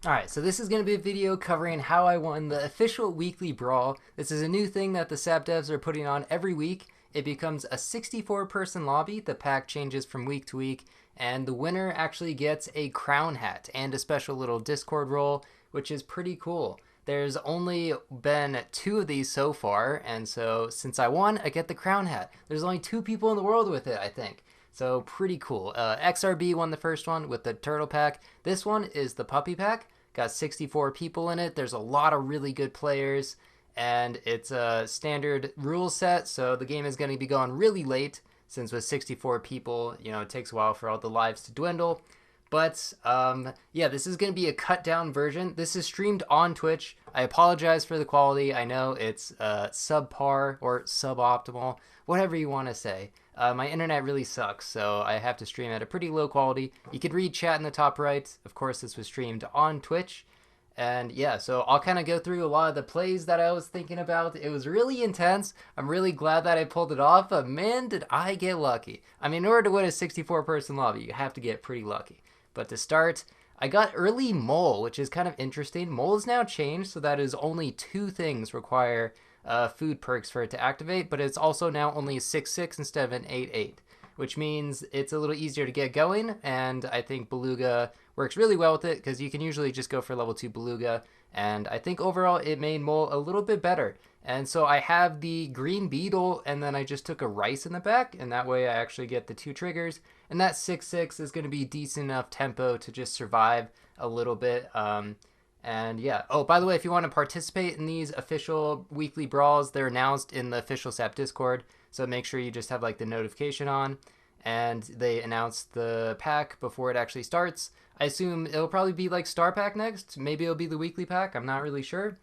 Alright, so this is going to be a video covering how I won the official weekly brawl. This is a new thing that the SAP devs are putting on every week. It becomes a 64-person lobby. The pack changes from week to week, and the winner actually gets a crown hat and a special little Discord role, which is pretty cool. There's only been 2 of these so far, and so since I won, I get the crown hat. There's only 2 people in the world with it, I think. So pretty cool. XRB won the first one with the turtle pack. This one is the puppy pack. Got 64 people in it. There's a lot of really good players, and it's a standard rule set, so the game is going to be going really late since with 64 people, it takes a while for all the lives to dwindle. But yeah, this is going to be a cut down version. This is streamed on Twitch. I apologize for the quality. I know it's subpar or suboptimal, whatever you want to say. My internet really sucks, so I have to stream at a pretty low quality. You can read chat in the top right. Of course, this was streamed on Twitch. And yeah, so I'll kind of go through a lot of the plays that I was thinking about. It was really intense. I'm really glad that I pulled it off, but man, did I get lucky. I mean, in order to win a 64-person lobby, you have to get pretty lucky. But to start, I got early Mole, which is kind of interesting. Mole is now changed, so that is only 2 things require food perks for it to activate, but it's also now only a 6/6 instead of an 8/8, which means it's a little easier to get going, and I think Beluga works really well with it because you can usually just go for level 2 Beluga, and I think overall it made Mole a little bit better. And so I have the green beetle, and then I just took a rice in the back, and that way I actually get the 2 triggers, and that 6/6 is going to be decent enough tempo to just survive a little bit. And yeah. Oh, by the way, if you want to participate in these official weekly brawls, they're announced in the official SAP Discord. So make sure you just have like the notification on. And they announce the pack before it actually starts. I assume it'll probably be like Star Pack next. Maybe it'll be the weekly pack. I'm not really sure.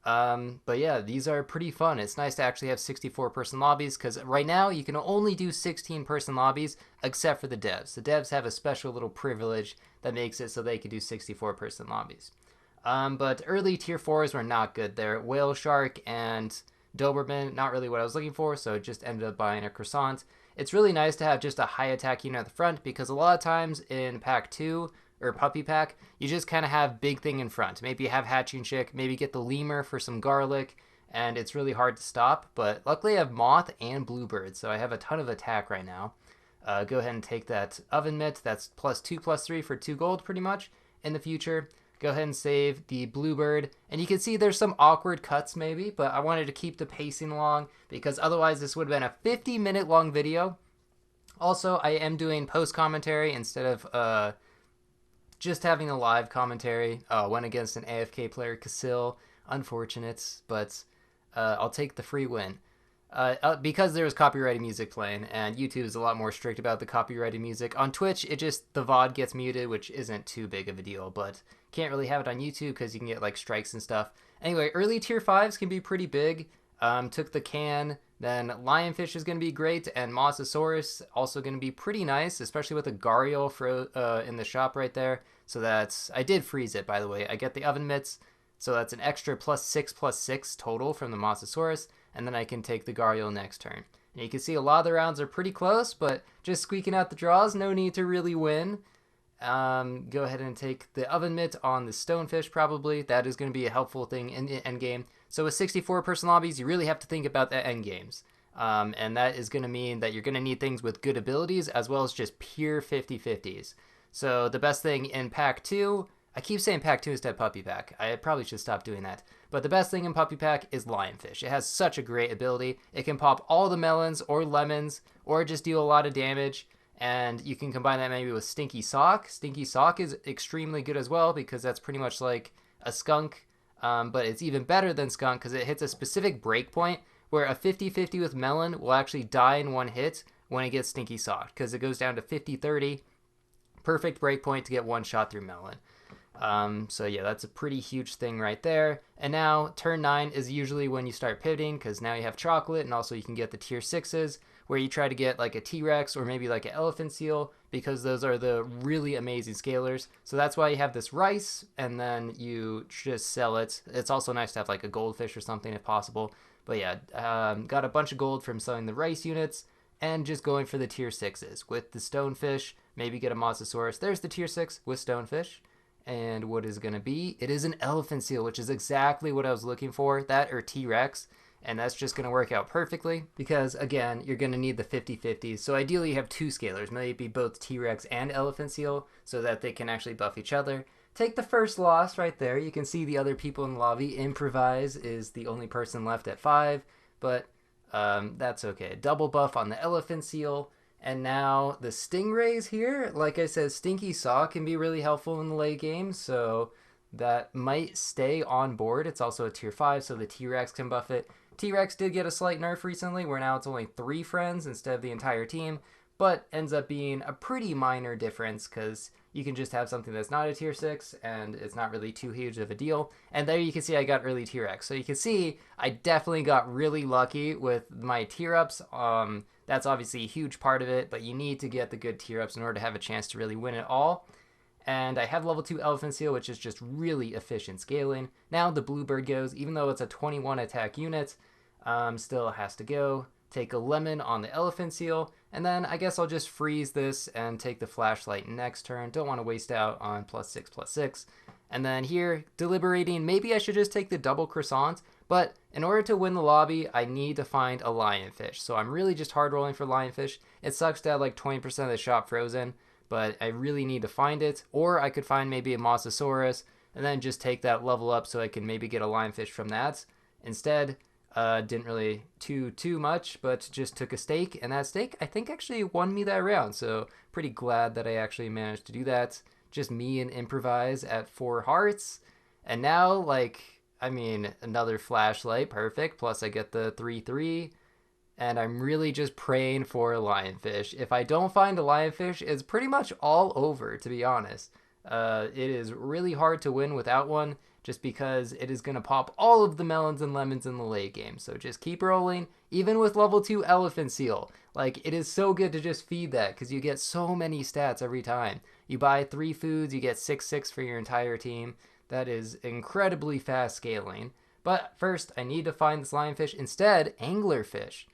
But yeah, these are pretty fun. It's nice to actually have 64-person lobbies because right now you can only do 16-person lobbies except for the devs. The devs have a special little privilege that makes it so they can do 64-person lobbies. But early tier 4s were not good there. Whale Shark and Doberman, not really what I was looking for, so just ended up buying a croissant. It's really nice to have just a high attack unit at the front because a lot of times in pack 2 or puppy pack, you just kind of have big thing in front. Maybe you have hatching chick, maybe get the lemur for some garlic, and it's really hard to stop. But luckily I have moth and bluebird, so I have a ton of attack right now. Go ahead and take that oven mitt. That's +2/+3 for 2 gold pretty much in the future. Go ahead and save the bluebird. And you can see there's some awkward cuts maybe, but I wanted to keep the pacing along because otherwise this would have been a 50-minute long video. Also, I am doing post commentary instead of just having a live commentary. Went against an AFK player, Casil. Unfortunate, but I'll take the free win. Because there was copyrighted music playing, and YouTube is a lot more strict about the copyrighted music. On Twitch, the VOD gets muted, which isn't too big of a deal, but can't really have it on YouTube because you can get like strikes and stuff. Anyway, early tier 5s can be pretty big. Took the can, then Lionfish is going to be great, and Mosasaurus also going to be pretty nice, especially with a Gariel in the shop right there. So I did freeze it, by the way. I get the oven mitts, so that's an extra +6/+6 total from the Mosasaurus. And then I can take the Gariel next turn. And you can see a lot of the rounds are pretty close, but just squeaking out the draws, no need to really win. Go ahead and take the oven mitt on the stonefish probably. That is going to be a helpful thing in the end game. So with 64-person lobbies, you really have to think about the end games. And that is going to mean that you're going to need things with good abilities as well as just pure 50/50s. So the best thing in pack 2, I keep saying pack 2 instead of puppy pack. I probably should stop doing that. But the best thing in puppy pack is Lionfish. It has such a great ability. It can pop all the melons or lemons or just deal a lot of damage. And you can combine that maybe with Stinky Sock. Stinky Sock is extremely good as well because that's pretty much like a skunk. But it's even better than skunk because it hits a specific breakpoint where a 50/50 with melon will actually die in one hit when it gets Stinky Sock because it goes down to 50/30. Perfect breakpoint to get one shot through melon. So yeah, that's a pretty huge thing right there. And now turn 9 is usually when you start pivoting because now you have chocolate, and also you can get the tier 6s where you try to get like a T-Rex or maybe like an elephant seal because those are the really amazing scalers. So that's why you have this rice and then you just sell it. It's also nice to have like a goldfish or something if possible. But yeah, got a bunch of gold from selling the rice units and just going for the tier 6s with the stonefish. Maybe get a Mosasaurus. There's the tier 6 with stonefish. And what is going to be? It is an elephant seal, which is exactly what I was looking for. That or T-Rex. And that's just going to work out perfectly because, again, you're going to need the 50-50s. So ideally you have two scalers, maybe both T-Rex and elephant seal, so that they can actually buff each other. Take the first loss right there. You can see the other people in the lobby. Improvise is the only person left at 5, but that's okay. Double buff on the elephant seal. And now the stingrays here, like I said, Stinky Saw can be really helpful in the late game, so that might stay on board. It's also a tier 5, so the T-Rex can buff it. T-Rex did get a slight nerf recently, where now it's only 3 friends instead of the entire team, but ends up being a pretty minor difference because you can just have something that's not a tier 6 and it's not really too huge of a deal. And there you can see I got early T-Rex. So you can see I definitely got really lucky with my tier ups. That's obviously a huge part of it, but you need to get the good tier ups in order to have a chance to really win it all. And I have level 2 Elephant Seal, which is just really efficient scaling. Now the Bluebird goes, even though it's a 21 attack unit, still has to go. Take a lemon on the Elephant Seal, and then I guess I'll just freeze this and take the flashlight next turn. Don't want to waste out on +6/+6. And then here, deliberating, maybe I should just take the double croissant, but in order to win the lobby, I need to find a lionfish. So I'm really just hard rolling for lionfish. It sucks to have like 20% of the shop frozen, but I really need to find it. Or I could find maybe a Mosasaurus and then just take that level up so I can maybe get a lionfish from that. Instead, didn't really too much, but just took a stake, and that stake I think actually won me that round, so pretty glad that I actually managed to do that. Just me and Improvise at 4 hearts, and now, like, I mean, another flashlight, perfect, plus I get the 3/3, and I'm really just praying for a lionfish. If I don't find a lionfish, it's pretty much all over, to be honest. It is really hard to win without one, just because it is going to pop all of the melons and lemons in the late game. So just keep rolling, even with level 2 Elephant Seal. Like, it is so good to just feed that, because you get so many stats every time. You buy 3 foods, you get 6/6 for your entire team. That is incredibly fast scaling. But first, I need to find this lionfish. Instead, anglerfish.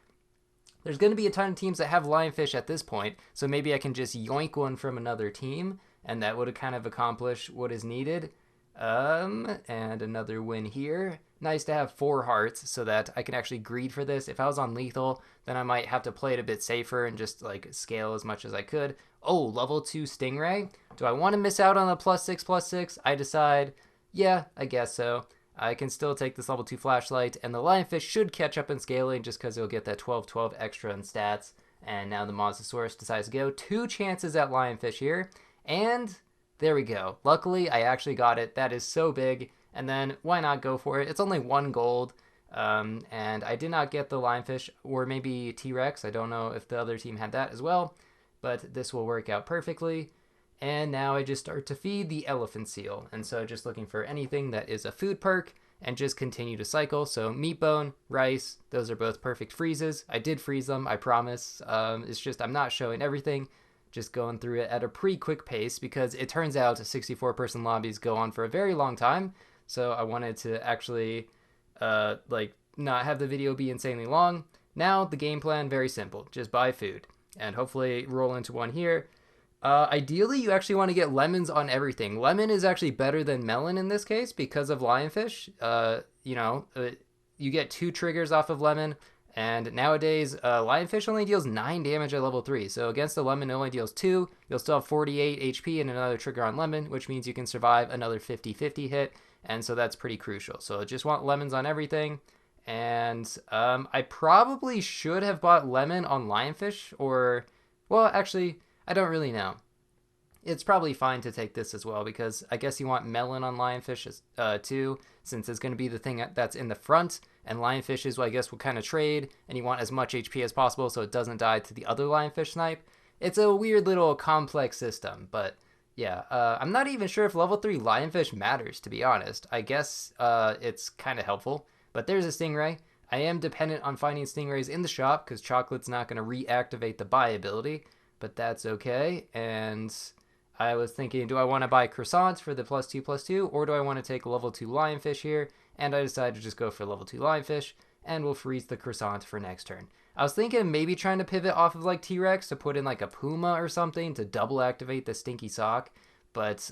There's going to be a ton of teams that have lionfish at this point, so maybe I can just yoink one from another team, and that would kind of accomplish what is needed. And another win here. Nice to have 4 hearts so that I can actually greed for this. If I was on lethal, then I might have to play it a bit safer and just like scale as much as I could. Oh, level 2 Stingray. Do I want to miss out on the +6/+6? I decide, yeah, I guess so. I can still take this level 2 flashlight, and the lionfish should catch up in scaling just because it'll get that 12/12 extra in stats. And now the Mosasaurus decides to go. 2 chances at lionfish here, and there we go. Luckily, I actually got it. That is so big. And then why not go for it? It's only 1 gold. And I did not get the lionfish, or maybe T-Rex. I don't know if the other team had that as well. But this will work out perfectly. And now I just start to feed the elephant seal. And so just looking for anything that is a food perk and just continue to cycle. So meat bone, rice, those are both perfect freezes. I did freeze them, I promise. It's just I'm not showing everything. Just going through it at a pretty quick pace because it turns out 64-person lobbies go on for a very long time. So I wanted to actually not have the video be insanely long. Now the game plan, very simple. Just buy food and hopefully roll into one here. Ideally, you actually want to get lemons on everything. Lemon is actually better than melon in this case because of lionfish. You get 2 triggers off of lemon. And nowadays, lionfish only deals 9 damage at level 3. So against the lemon, it only deals 2. You'll still have 48 HP and another trigger on lemon, which means you can survive another 50-50 hit. And so that's pretty crucial. So just want lemons on everything. And I probably should have bought lemon on lionfish. Or, well, actually, I don't really know. It's probably fine to take this as well because I guess you want melon on lionfish too, since it's going to be the thing that's in the front, and lionfish is what I guess will kind of trade, and you want as much HP as possible so it doesn't die to the other lionfish snipe. It's a weird little complex system, but yeah, I'm not even sure if level 3 lionfish matters, to be honest. I guess it's kind of helpful, but there's a stingray. I am dependent on finding stingrays in the shop because chocolate's not going to reactivate the buy ability, but that's okay. And I was thinking, do I want to buy croissants for the +2/+2, or do I want to take level 2 lionfish here? And I decided to just go for level 2 lionfish, and we'll freeze the croissant for next turn. I was thinking maybe trying to pivot off of like T-Rex to put in like a puma or something to double activate the stinky sock, but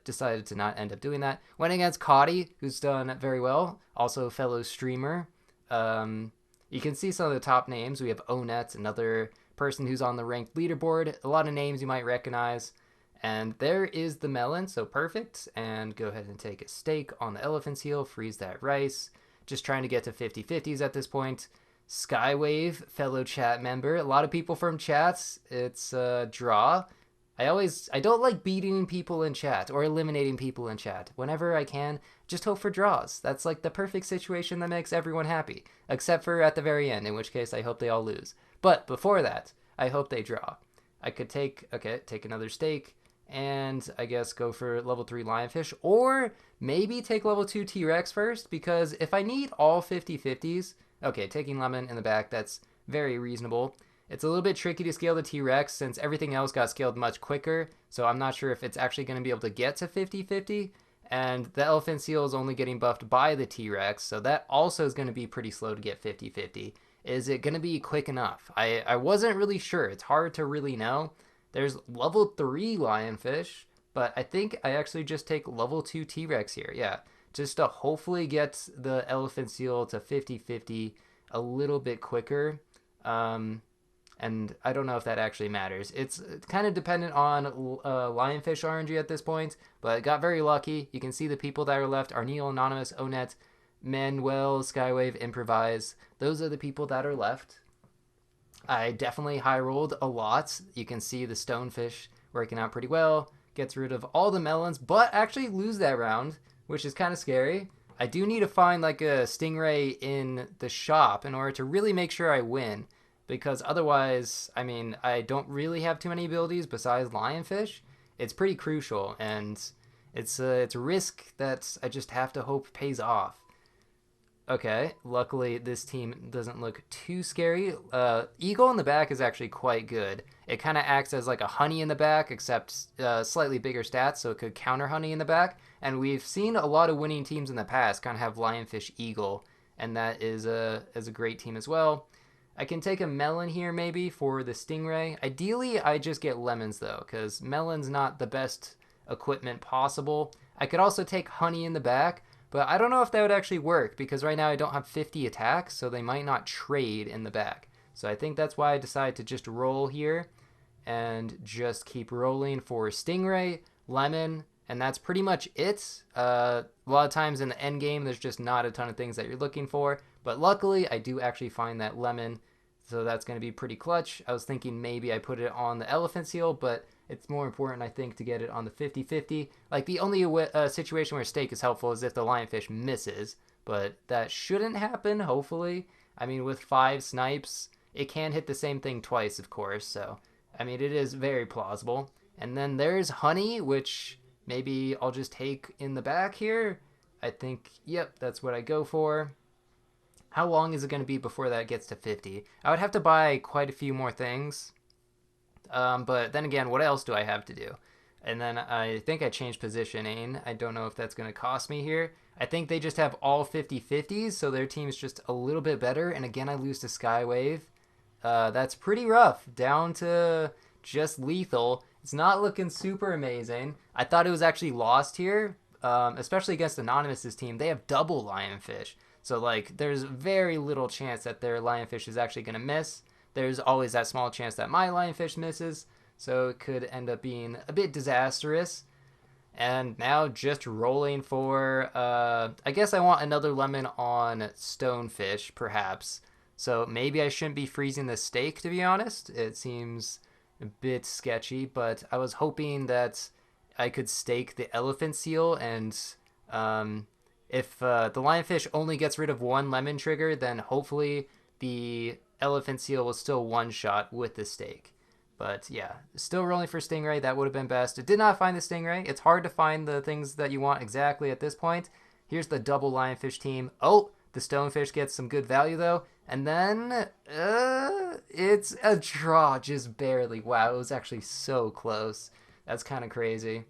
decided to not end up doing that. Went against Cotty, who's done very well, also a fellow streamer. You can see some of the top names. We have Onet, another person who's on the ranked leaderboard. A lot of names you might recognize. And there is the melon, so perfect. And go ahead and take a steak on the elephant's heel, freeze that rice. Just trying to get to 50-50s at this point. Skywave, fellow chat member. A lot of people from chats. It's a draw. I don't like beating people in chat or eliminating people in chat. Whenever I can, just hope for draws. That's like the perfect situation that makes everyone happy. Except for at the very end, in which case I hope they all lose. But before that, I hope they draw. I could take another steak, and I guess go for level 3 lionfish, or maybe take level 2 T-Rex first, because if I need all 50-50s, okay, taking lemon in the back, that's very reasonable. It's a little bit tricky to scale the T-Rex since everything else got scaled much quicker, so I'm not sure if it's actually going to be able to get to 50-50, and the elephant seal is only getting buffed by the T-Rex, so that also is going to be pretty slow to get 50-50. Is it going to be quick enough? I wasn't really sure. It's hard to really know. There's level 3 lionfish, but I think I actually just take level 2 T-Rex here. Yeah, just to hopefully get the elephant seal to 50-50 a little bit quicker. And I don't know if that actually matters. It's kind of dependent on lionfish RNG at this point, but got very lucky. You can see the people that are left: Arneal, Anonymous, Onet, Manuel, Skywave, Improvise. Those are the people that are left. I definitely high rolled a lot. You can see the stonefish working out pretty well. Gets rid of all the melons, but actually lose that round, which is kind of scary. I do need to find like a stingray in the shop in order to really make sure I win, because otherwise, I mean, I don't really have too many abilities besides lionfish. It's pretty crucial, and it's a risk that I just have to hope pays off. Okay, luckily this team doesn't look too scary. Eagle in the back is actually quite good. It kind of acts as like a honey in the back, except slightly bigger stats, so it could counter honey in the back. And we've seen a lot of winning teams in the past kind of have lionfish eagle, and that is a great team as well. I can take a melon here maybe for the stingray. Ideally, I just get lemons though, because melon's not the best equipment possible. I could also take honey in the back, but I don't know if that would actually work, because right now I don't have 50 attacks, so they might not trade in the back. So I think that's why I decided to just roll here and just keep rolling for stingray, lemon, and that's pretty much it. A lot of times in the end game, there's just not a ton of things that you're looking for, but luckily I do actually find that lemon, so that's going to be pretty clutch. I was thinking maybe I put it on the elephant seal, but it's more important, I think, to get it on the 50-50. Like, the only situation where steak is helpful is if the lionfish misses, but that shouldn't happen, hopefully. I mean, with 5 snipes, it can hit the same thing twice, of course, so, I mean, it is very plausible. And then there's honey, which maybe I'll just take in the back here. I think, yep, that's what I go for. How long is it going to be before that gets to 50? I would have to buy quite a few more things. But then again, what else do I have to do? And then I think I changed positioning. I don't know if that's going to cost me here. I think they just have all 50-50s, so their team's just a little bit better. And again, I lose to Skywave. That's pretty rough. Down to just lethal. It's not looking super amazing. I thought it was actually lost here, especially against Anonymous's team. They have double lionfish. So, like, there's very little chance that their lionfish is actually going to miss. There's always that small chance that my lionfish misses, so it could end up being a bit disastrous. And now just rolling for, I guess I want another lemon on stonefish, perhaps. So maybe I shouldn't be freezing the steak, to be honest. It seems a bit sketchy, but I was hoping that I could stake the elephant seal, and if the lionfish only gets rid of 1 lemon trigger, then hopefully the elephant seal was still one-shot with the steak. But yeah, still rolling for stingray. That would have been best. It did not find the stingray. It's hard to find the things that you want exactly at this point. Here's the double lionfish team. Oh, the stonefish gets some good value though. And then it's a draw, just barely. Wow, it was actually so close. That's kind of crazy.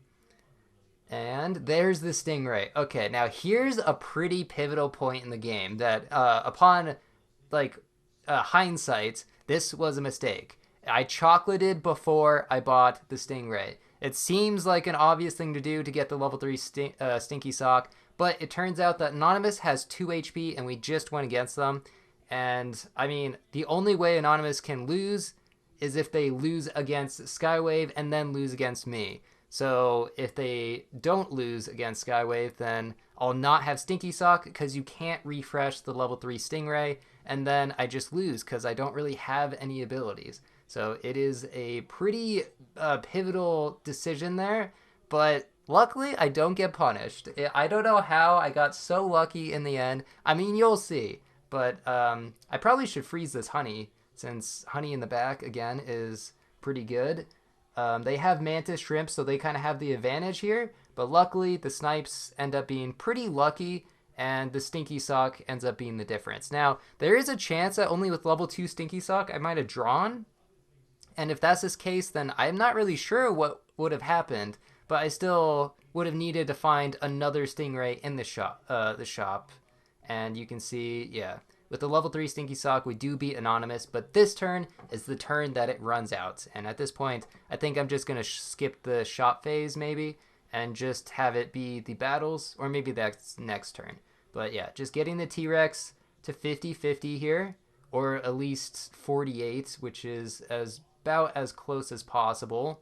And there's the stingray. Okay, now here's a pretty pivotal point in the game that upon like hindsight, this was a mistake. I chocolated before I bought the stingray. It seems like an obvious thing to do to get the level 3 Stinky Sock, but it turns out that Anonymous has 2 HP and we just went against them. And I mean, the only way Anonymous can lose is if they lose against Skywave and then lose against me. So if they don't lose against Skywave, then I'll not have Stinky Sock because you can't refresh the level 3 Stingray, and then I just lose because I don't really have any abilities. So it is a pretty pivotal decision there, but luckily I don't get punished. I don't know how I got so lucky in the end. I mean, you'll see, but I probably should freeze this Honey, since Honey in the back, again, is pretty good. They have Mantis Shrimp, so they kind of have the advantage here, but luckily the Snipes end up being pretty lucky, and the Stinky Sock ends up being the difference. Now, there is a chance that only with level 2 Stinky Sock I might have drawn, and if that's this case, then I'm not really sure what would have happened, but I still would have needed to find another Stingray in the shop. And you can see, yeah, with the level 3 Stinky Sock, we do beat Anonymous, but this turn is the turn that it runs out. And at this point, I think I'm just going to skip the shop phase, maybe, and just have it be the battles, or maybe that's next turn. But yeah, just getting the T-Rex to 50-50 here, or at least 48, which is about as close as possible.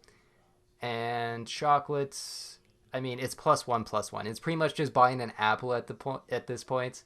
And chocolates, I mean, it's +1/+1. It's pretty much just buying an apple at this point.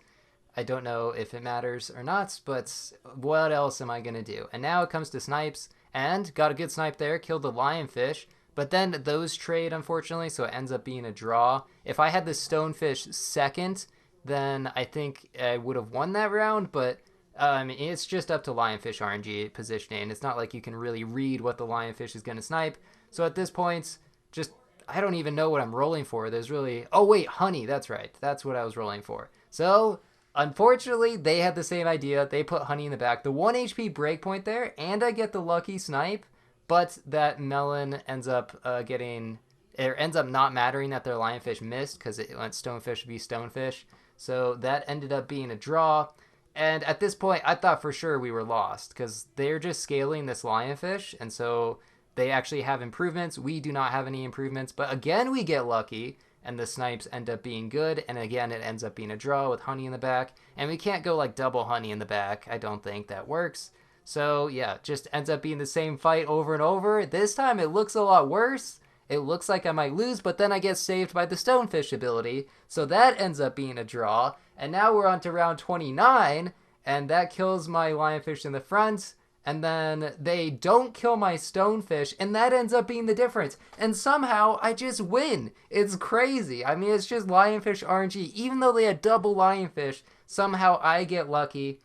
I don't know if it matters or not, but what else am I going to do? And now it comes to Snipes, and got a good snipe there, killed the Lionfish, but then those trade, unfortunately, so it ends up being a draw. If I had the Stonefish second, then I think I would have won that round, but it's just up to Lionfish RNG positioning. It's not like you can really read what the Lionfish is going to snipe. So at this point, just, I don't even know what I'm rolling for. There's really, oh wait, Honey, that's right. That's what I was rolling for. So unfortunately, they had the same idea. They put Honey in the back. The 1 HP breakpoint there, and I get the lucky snipe, but that Melon ends up ends up not mattering that their Lionfish missed because it went Stonefish to be Stonefish. So that ended up being a draw. And at this point, I thought for sure we were lost because they're just scaling this Lionfish, and so they actually have improvements. We do not have any improvements, but again, we get lucky, and the Snipes end up being good, and again, it ends up being a draw with Honey in the back, and we can't go like double Honey in the back. I don't think that works. So yeah, just ends up being the same fight over and over. This time, it looks a lot worse. It looks like I might lose, but then I get saved by the Stonefish ability, so that ends up being a draw. And now we're on to round 29, and that kills my Lionfish in the front, and then they don't kill my Stonefish, and that ends up being the difference. And somehow, I just win. It's crazy. I mean, it's just Lionfish RNG. Even though they had double Lionfish, somehow I get lucky,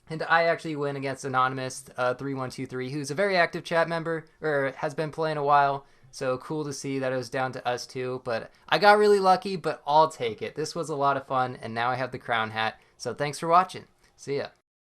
and I actually win against Anonymous 3123, who's a very active chat member, or has been playing a while. So cool to see that it was down to us two, but I got really lucky, but I'll take it. This was a lot of fun, and now I have the crown hat. So thanks for watching. See ya.